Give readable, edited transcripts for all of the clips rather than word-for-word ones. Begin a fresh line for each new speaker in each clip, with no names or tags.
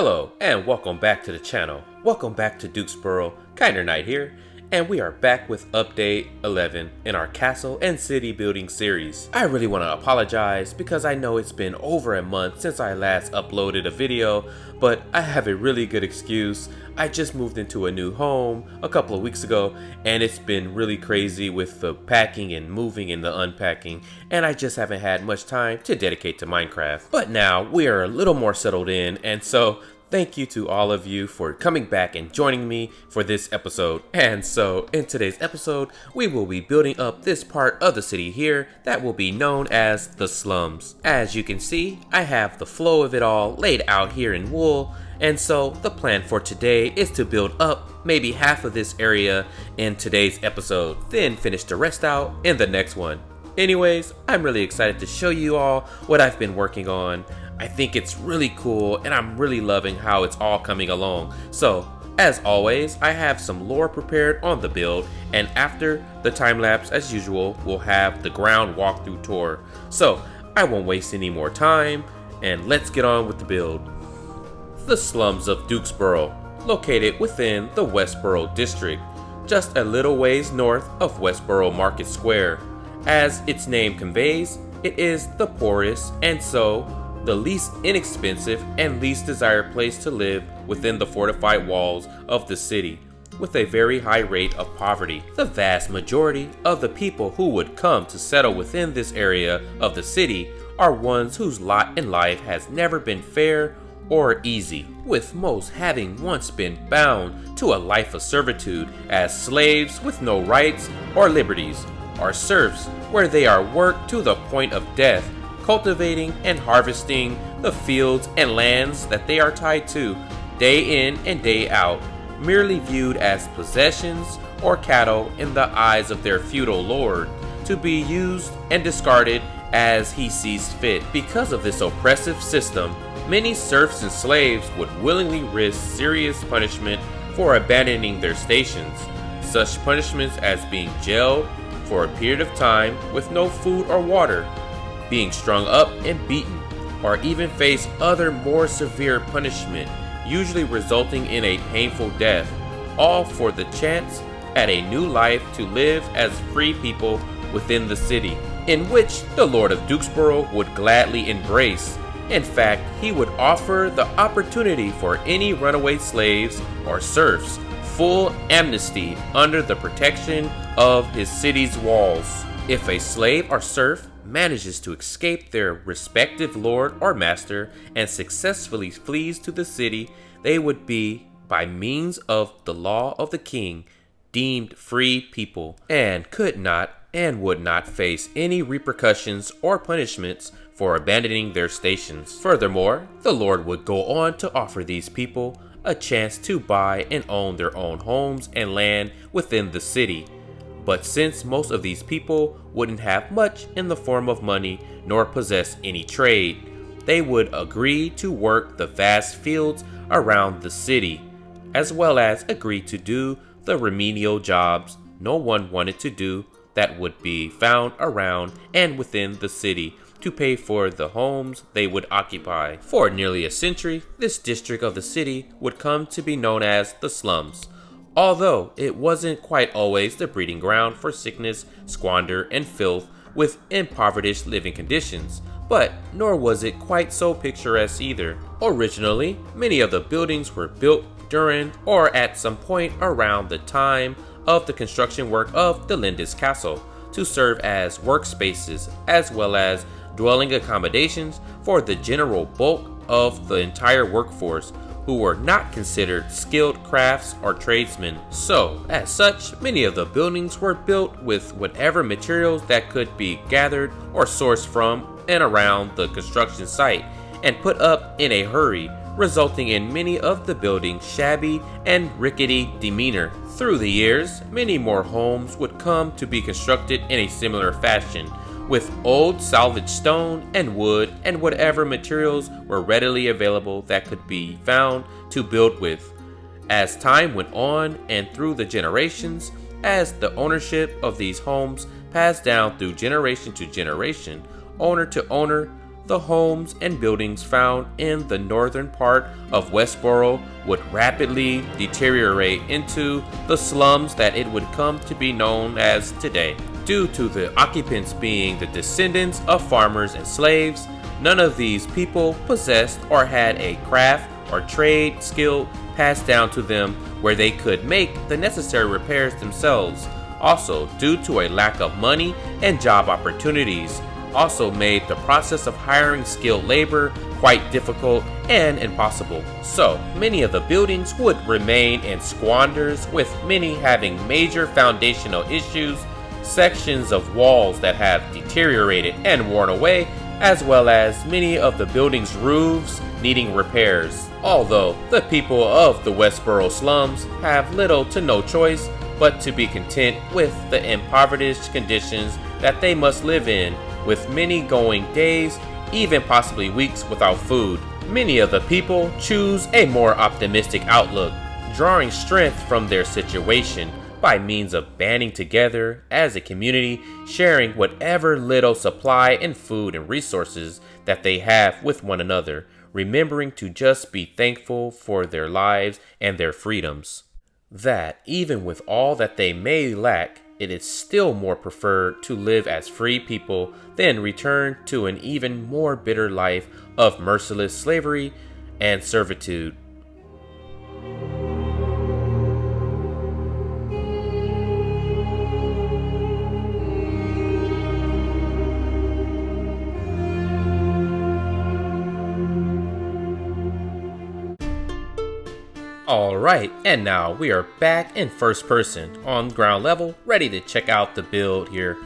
Hello, and welcome back to the channel. Welcome back to Dukesbrough, Kinder Knight here, and we are back with update 11 in our castle and city building series. I really want to apologize because I know it's been over a month since I last uploaded a video, but I have a really good excuse. I just moved into a new home a couple of weeks ago, and it's been really crazy with the packing and moving and the unpacking, and I just haven't had much time to dedicate to Minecraft. But now we are a little more settled in, and so thank you to all of you for coming back and joining me for this episode. And so in today's episode, we will be building up this part of the city here that will be known as the slums. As you can see, I have the flow of it all laid out here in wool. And so the plan for today is to build up maybe half of this area in today's episode, then finish the rest out in the next one. Anyways, I'm really excited to show you all what I've been working on. I think it's really cool and I'm really loving how it's all coming along. So, as always, I have some lore prepared on the build, and after the time lapse, as usual, we'll have the ground walkthrough tour. So, I won't waste any more time, and let's get on with the build. The Slums of Dukesbrough, located within the Westborough district, just a little ways north of Westborough Market Square. As its name conveys, it is the poorest and so the least inexpensive and least desired place to live within the fortified walls of the city, with a very high rate of poverty. The vast majority of the people who would come to settle within this area of the city are ones whose lot in life has never been fair or easy, with most having once been bound to a life of servitude as slaves with no rights or liberties, or serfs where they are worked to the point of death, cultivating and harvesting the fields and lands that they are tied to day in and day out, merely viewed as possessions or cattle in the eyes of their feudal lord, to be used and discarded as he sees fit. Because of this oppressive system, many serfs and slaves would willingly risk serious punishment for abandoning their stations, such punishments as being jailed for a period of time with no food or water, being strung up and beaten, or even face other more severe punishment, usually resulting in a painful death, all for the chance at a new life to live as free people within the city, in which the Lord of Dukesbrough would gladly embrace. In fact, he would offer the opportunity for any runaway slaves or serfs full amnesty under the protection of his city's walls. If a slave or serf manages to escape their respective lord or master and successfully flees to the city, they would be, by means of the law of the king, deemed free people, and could not and would not face any repercussions or punishments for abandoning their stations. Furthermore, the Lord would go on to offer these people a chance to buy and own their own homes and land within the city. But since most of these people wouldn't have much in the form of money nor possess any trade, they would agree to work the vast fields around the city, as well as agree to do the remedial jobs no one wanted to do that would be found around and within the city to pay for the homes they would occupy. For nearly a century, this district of the city would come to be known as the slums, although it wasn't quite always the breeding ground for sickness, squander, and filth with impoverished living conditions, but nor was it quite so picturesque either. Originally, many of the buildings were built during or at some point around the time of the construction work of the Lindis Castle to serve as workspaces as well as dwelling accommodations for the general bulk of the entire workforce who were not considered skilled crafts or tradesmen. So, as such, many of the buildings were built with whatever materials that could be gathered or sourced from and around the construction site and put up in a hurry, resulting in many of the buildings' shabby and rickety demeanor. Through the years, many more homes would come to be constructed in a similar fashion, with old salvaged stone and wood and whatever materials were readily available that could be found to build with. As time went on and through the generations, as the ownership of these homes passed down through generation to generation, owner to owner, the homes and buildings found in the northern part of Westboro would rapidly deteriorate into the slums that it would come to be known as today. Due to the occupants being the descendants of farmers and slaves, none of these people possessed or had a craft or trade skill passed down to them where they could make the necessary repairs themselves. Also, due to a lack of money and job opportunities, also made the process of hiring skilled labor quite difficult and impossible. So, many of the buildings would remain in squanders, with many having major foundational issues, sections of walls that have deteriorated and worn away, as well as many of the buildings' roofs needing repairs. Although the people of the Westboro slums have little to no choice but to be content with the impoverished conditions that they must live in, with many going days, even possibly weeks without food. Many of the people choose a more optimistic outlook, drawing strength from their situation by means of banding together as a community, sharing whatever little supply and food and resources that they have with one another, remembering to just be thankful for their lives and their freedoms. That even with all that they may lack, it is still more preferred to live as free people than return to an even more bitter life of merciless slavery and servitude. Alright, and now we are back in first person on ground level, ready to check out the build here.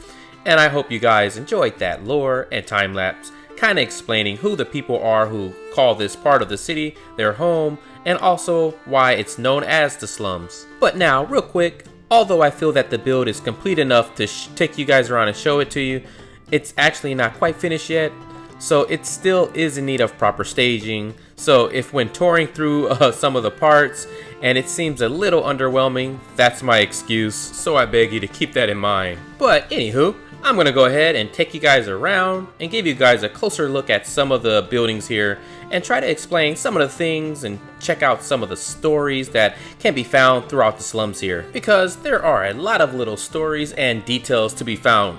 And I hope you guys enjoyed that lore and time lapse, kind of explaining who the people are who call this part of the city their home, and also why it's known as the slums. But now, real quick, although I feel that the build is complete enough to take you guys around and show it to you, it's actually not quite finished yet. So it still is in need of proper staging. So if when touring through some of the parts and it seems a little underwhelming, that's my excuse. So I beg you to keep that in mind. But anywho, I'm going to go ahead and take you guys around and give you guys a closer look at some of the buildings here and try to explain some of the things and check out some of the stories that can be found throughout the slums here, because there are a lot of little stories and details to be found.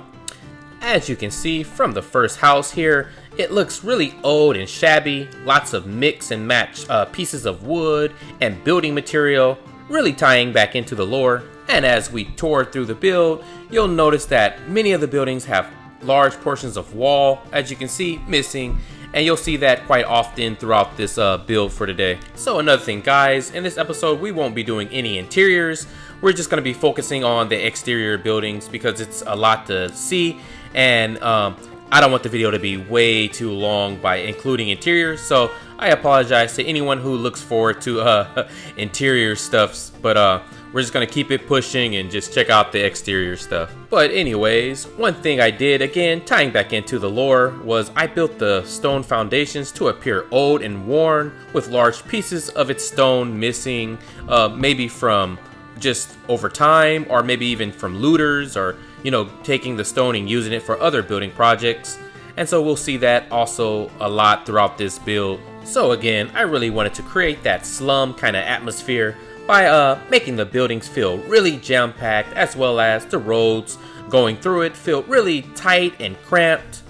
As you can see from the first house here, it looks really old and shabby, lots of mix and match pieces of wood and building material, really tying back into the lore. And as we tour through the build, you'll notice that many of the buildings have large portions of wall, as you can see, missing, and you'll see that quite often throughout this build for today. So another thing guys, in this episode we won't be doing any interiors, we're just going to be focusing on the exterior buildings because it's a lot to see, and I don't want the video to be way too long by including interiors, so I apologize to anyone who looks forward to interior stuffs, but we're just gonna keep it pushing and just check out the exterior stuff. But anyways, one thing I did, again tying back into the lore, was I built the stone foundations to appear old and worn, with large pieces of its stone missing, maybe from just over time, or maybe even from looters, or taking the stone and using it for other building projects. And so we'll see that also a lot throughout this build. So again, I really wanted to create that slum kind of atmosphere by making the buildings feel really jam-packed, as well as the roads going through it feel really tight and cramped.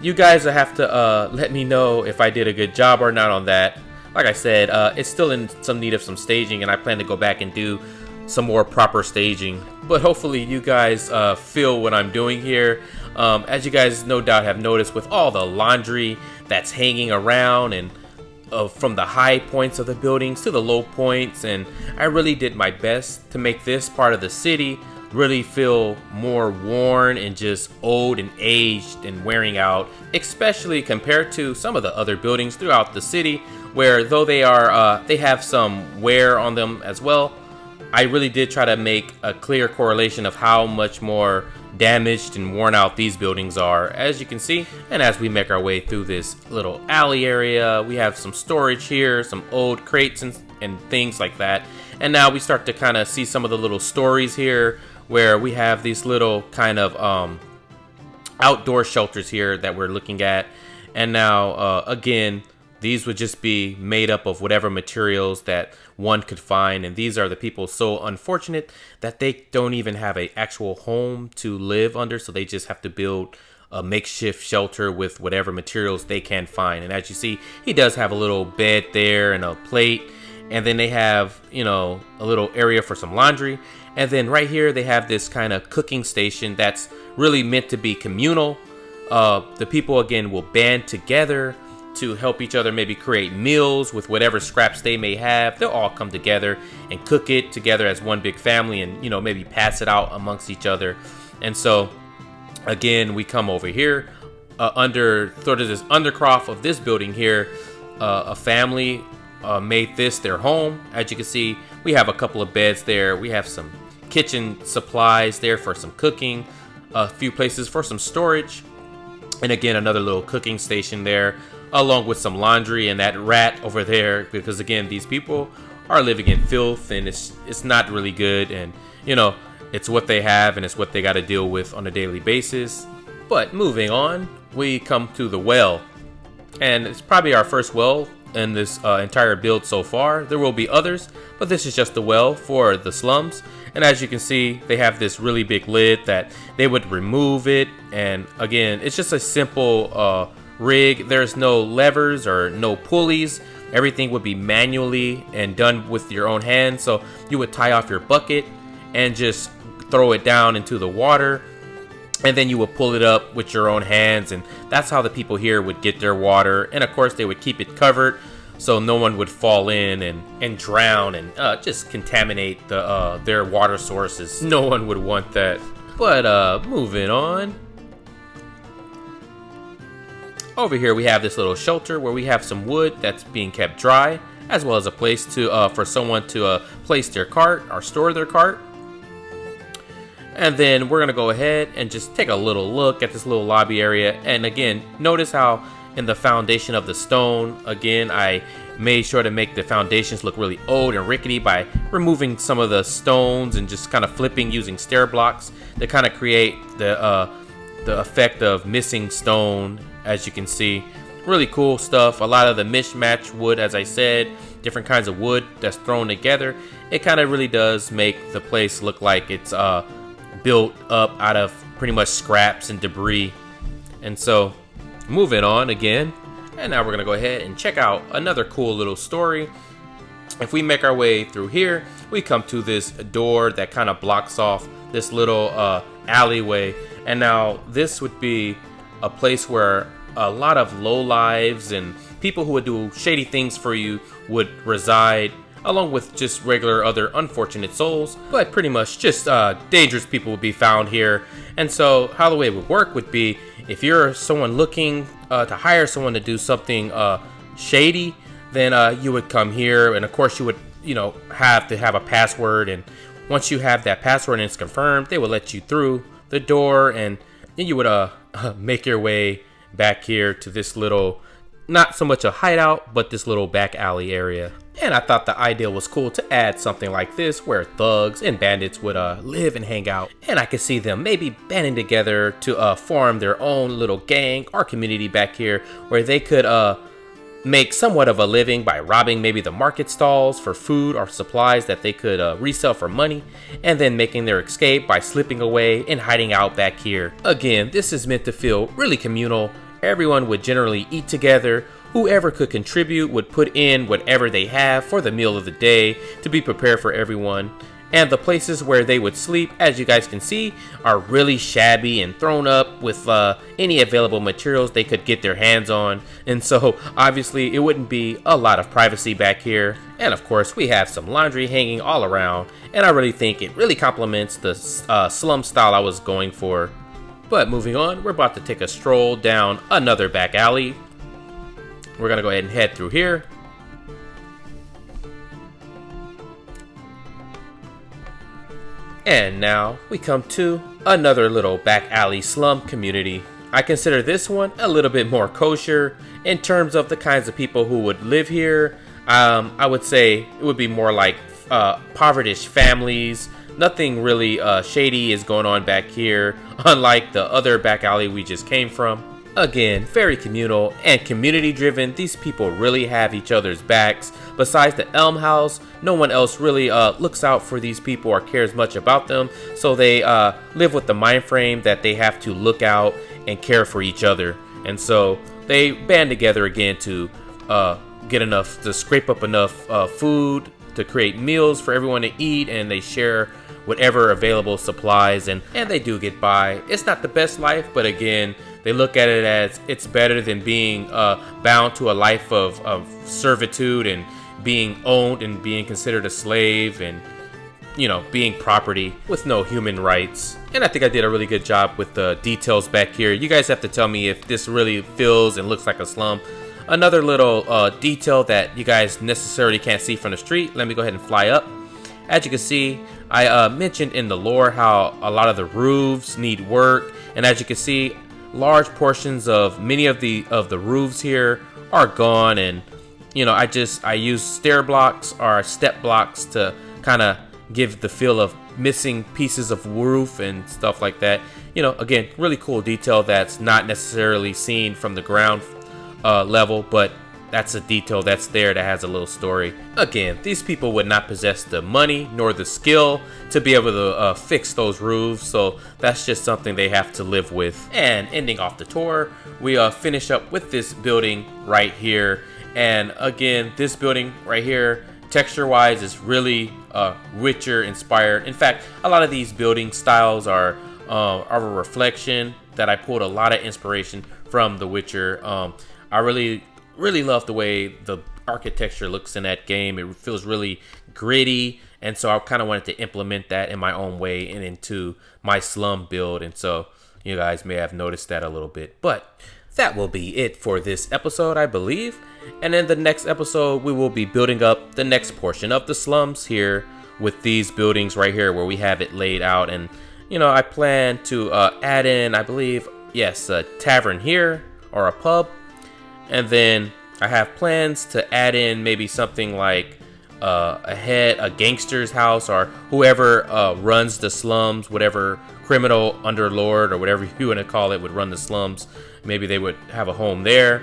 You guys will have to let me know if I did a good job or not on that. Like I said, it's still in some need of some staging, and I plan to go back and do some more proper staging, but hopefully you guys feel what I'm doing here. As you guys no doubt have noticed, with all the laundry that's hanging around, and from the high points of the buildings to the low points, and I really did my best to make this part of the city really feel more worn and just old and aged and wearing out, especially compared to some of the other buildings throughout the city, where though they have some wear on them as well, I really did try to make a clear correlation of how much more damaged and worn out these buildings are, as you can see. And as we make our way through this little alley area, we have some storage here, some old crates and things like that. And now we start to kind of see some of the little stories here, where we have these little kind of outdoor shelters here that we're looking at. And now, again, these would just be made up of whatever materials that one could find. And these are the people so unfortunate that they don't even have an actual home to live under. So they just have to build a makeshift shelter with whatever materials they can find. And as you see, he does have a little bed there and a plate. And then they have, you know, a little area for some laundry. And then right here, they have this kind of cooking station that's really meant to be communal. The people, again, will band together to help each other maybe create meals with whatever scraps they may have. They'll all come together and cook it together as one big family and, you know, maybe pass it out amongst each other. And so, again, we come over here under sort of this Ardacraft of this building here. A family made this their home. As you can see, we have a couple of beds there. We have some kitchen supplies there for some cooking, a few places for some storage, and again, another little cooking station there, along with some laundry and that rat over there, because again, these people are living in filth and it's not really good, and you know, it's what they have and it's what they got to deal with on a daily basis. But moving on, we come to the well, and it's probably our first well in this entire build so far. There will be others, but this is just the well for the slums. And as you can see, they have this really big lid that they would remove it, and again, it's just a simple rig. There's no levers or no pulleys. Everything would be manually and done with your own hands. So you would tie off your bucket and just throw it down into the water, and then you would pull it up with your own hands, and that's how the people here would get their water. And of course, they would keep it covered so no one would fall in and drown and just contaminate their water sources. No one would want that. But moving on. Over here we have this little shelter where we have some wood that's being kept dry, as well as a place to for someone to place their cart or store their cart. And then we're gonna go ahead and just take a little look at this little lobby area. And again, notice how in the foundation of the stone, again, I made sure to make the foundations look really old and rickety by removing some of the stones and just kind of flipping using stair blocks to kind of create the effect of missing stone. As you can see, really cool stuff. A lot of the mismatched wood, as I said, different kinds of wood that's thrown together. It kind of really does make the place look like it's built up out of pretty much scraps and debris. And so moving on again, and now we're gonna go ahead and check out another cool little story. If we make our way through here, we come to this door that kind of blocks off this little alleyway. And now this would be a place where a lot of lowlives and people who would do shady things for you would reside, along with just regular other unfortunate souls, but pretty much just dangerous people would be found here. And so how the way it would work would be, if you're someone looking to hire someone to do something shady, then you would come here, and of course you would, you know, have to have a password, and once you have that password and it's confirmed, they will let you through the door, and then you would make your way back here to this little, not so much a hideout, but this little back alley area. And I thought the idea was cool to add something like this where thugs and bandits would live and hang out. And I could see them maybe banding together to form their own little gang or community back here where they could make somewhat of a living by robbing maybe the market stalls for food or supplies that they could resell for money, and then making their escape by slipping away and hiding out back here. Again, this is meant to feel really communal. Everyone would generally eat together. Whoever could contribute would put in whatever they have for the meal of the day to be prepared for everyone. And the places where they would sleep, as you guys can see, are really shabby and thrown up with any available materials they could get their hands on. And so obviously it wouldn't be a lot of privacy back here. And of course we have some laundry hanging all around, and I really think it really complements the slum style I was going for. But moving on, we're about to take a stroll down another back alley. We're gonna go ahead and head through here. And now we come to another little back alley slum community. I consider this one a little bit more kosher in terms of the kinds of people who would live here. I would say it would be more like povertish families. Nothing really shady is going on back here, unlike the other back alley we just came from. Again, very communal and community driven. These people really have each other's backs. Besides the Elm House, no one else really looks out for these people or cares much about them. So they live with the mind frame that they have to look out and care for each other. And so they band together again to get enough, to scrape up enough food to create meals for everyone to eat, and they share whatever available supplies, and they do get by. It's not the best life, but again, they look at it as it's better than being bound to a life of servitude and being owned and being considered a slave and, you know, being property with no human rights. And I think I did a really good job with the details back here. You guys have to tell me if this really feels and looks like a slum. Another little detail that you guys necessarily can't see from the street. Let me go ahead and fly up. As you can see, I mentioned in the lore how a lot of the roofs need work, and as you can see, large portions of many of the roofs here are gone. And you know, I use stair blocks or step blocks to kind of give the feel of missing pieces of roof and stuff like that. You know, again, really cool detail that's not necessarily seen from the ground level, but that's a detail that's there that has a little story. Again, these people would not possess the money nor the skill to be able to fix those roofs, so that's just something they have to live with. And ending off the tour, we finish up with this building right here. And again, this building right here, texture wise, is really Witcher inspired. In fact, a lot of these building styles are a reflection that I pulled a lot of inspiration from The Witcher. I really love the way the architecture looks in that game. It feels really gritty, and so I kind of wanted to implement that in my own way and into my slum build. And so you guys may have noticed that a little bit, but that will be it for this episode, I believe. And in the next episode, we will be building up the next portion of the slums here with these buildings right here where we have it laid out. And you know, I plan to add in, I believe, yes, a tavern here or a pub. And then I have plans to add in maybe something like a gangster's house, or whoever runs the slums, whatever criminal underlord or whatever you want to call it would run the slums. Maybe they would have a home there.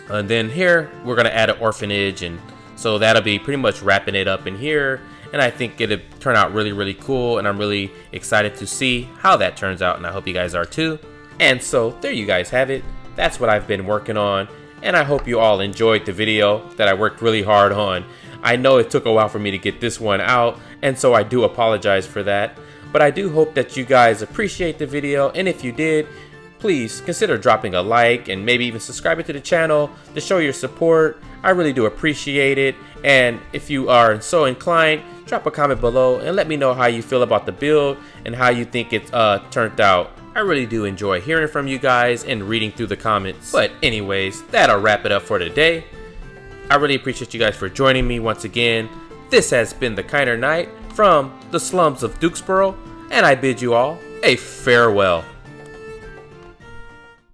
And then here we're going to add an orphanage, and so that'll be pretty much wrapping it up in here. And I think it'll turn out really, really cool, and I'm really excited to see how that turns out, and I hope you guys are too. And so there you guys have it. That's what I've been working on, and I hope you all enjoyed the video that I worked really hard on. I know it took a while for me to get this one out, and so I do apologize for that. But I do hope that you guys appreciate the video, and if you did, please consider dropping a like and maybe even subscribing to the channel to show your support. I really do appreciate it, and if you are so inclined, drop a comment below and let me know how you feel about the build and how you think it turned out. I really do enjoy hearing from you guys and reading through the comments. But anyways, that'll wrap it up for today. I really appreciate you guys for joining me once again. This has been the Kinder Knight from the Slums of Dukesbrough, and I bid you all a farewell.